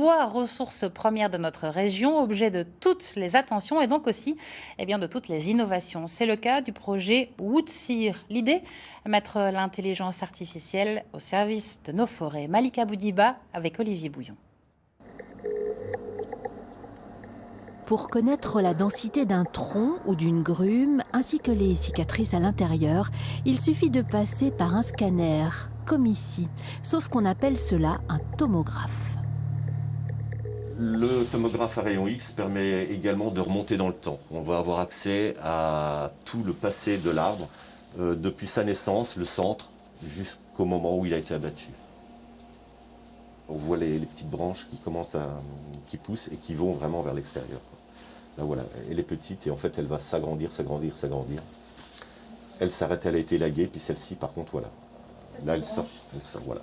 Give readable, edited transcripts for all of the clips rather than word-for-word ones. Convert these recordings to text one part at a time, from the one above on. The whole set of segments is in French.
Bois, ressource première de notre région, objet de toutes les attentions et donc aussi de toutes les innovations. C'est le cas du projet Woodseer. L'idée, mettre l'intelligence artificielle au service de nos forêts. Malika Boudiba avec Olivier Bouillon. Pour connaître la densité d'un tronc ou d'une grume, ainsi que les cicatrices à l'intérieur, il suffit de passer par un scanner, comme ici, sauf qu'on appelle cela un tomographe. Le tomographe à rayon X permet également de remonter dans le temps. On va avoir accès à tout le passé de l'arbre, depuis sa naissance, le centre, jusqu'au moment où il a été abattu. On voit les petites branches qui poussent et qui vont vraiment vers l'extérieur. Là voilà, elle est petite et en fait elle va s'agrandir, s'agrandir, s'agrandir. Elle s'arrête, elle a été élaguée, puis celle-ci par contre voilà. Là elle sort, voilà.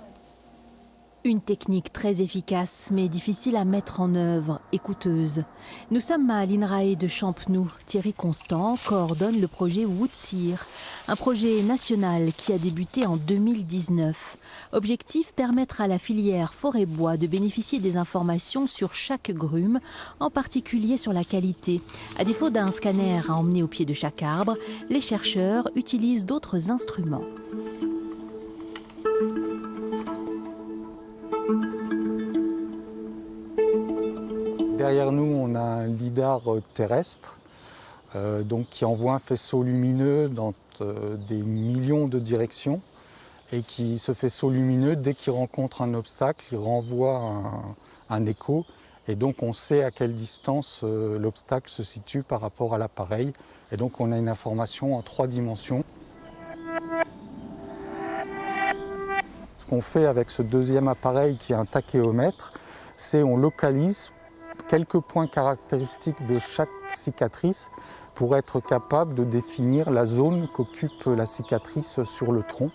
Une technique très efficace mais difficile à mettre en œuvre et coûteuse. Nous sommes à l'INRAE de Champenoux. Thierry Constant coordonne le projet Woodseer, un projet national qui a débuté en 2019. Objectif, permettre à la filière forêt-bois de bénéficier des informations sur chaque grume, en particulier sur la qualité. À défaut d'un scanner à emmener au pied de chaque arbre, les chercheurs utilisent d'autres instruments. Derrière nous, on a un lidar terrestre qui envoie un faisceau lumineux dans des millions de directions et qui, ce faisceau lumineux, dès qu'il rencontre un obstacle, il renvoie un écho et donc on sait à quelle distance l'obstacle se situe par rapport à l'appareil et donc on a une information en 3 dimensions. Ce qu'on fait avec ce deuxième appareil qui est un tachéomètre, c'est on localise quelques points caractéristiques de chaque cicatrice pour être capable de définir la zone qu'occupe la cicatrice sur le tronc.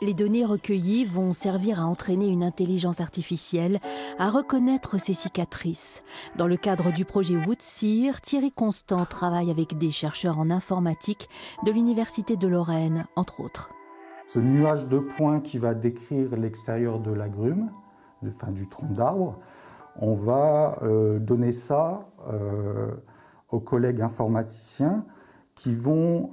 Les données recueillies vont servir à entraîner une intelligence artificielle à reconnaître ces cicatrices. Dans le cadre du projet Woodseer, Thierry Constant travaille avec des chercheurs en informatique de l'Université de Lorraine, entre autres. Ce nuage de points qui va décrire l'extérieur de la grume, du tronc d'arbre, on va donner ça aux collègues informaticiens qui vont,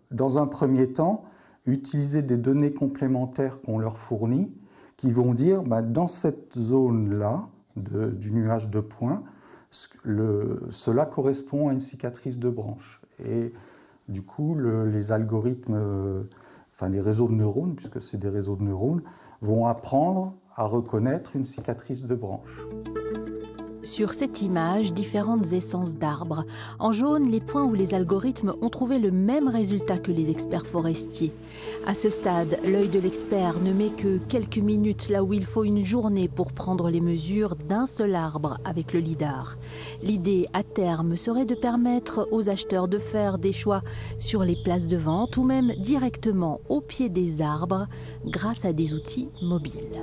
dans un premier temps, utiliser des données complémentaires qu'on leur fournit, qui vont dire, dans cette zone-là, du nuage de points, cela correspond à une cicatrice de branche. Et du coup, les algorithmes, les réseaux de neurones, puisque c'est des réseaux de neurones, vont apprendre à reconnaître une cicatrice de branche. Sur cette image, différentes essences d'arbres. En jaune, les points où les algorithmes ont trouvé le même résultat que les experts forestiers. À ce stade, l'œil de l'expert ne met que quelques minutes là où il faut une journée pour prendre les mesures d'un seul arbre avec le lidar. L'idée à terme serait de permettre aux acheteurs de faire des choix sur les places de vente ou même directement au pied des arbres grâce à des outils mobiles.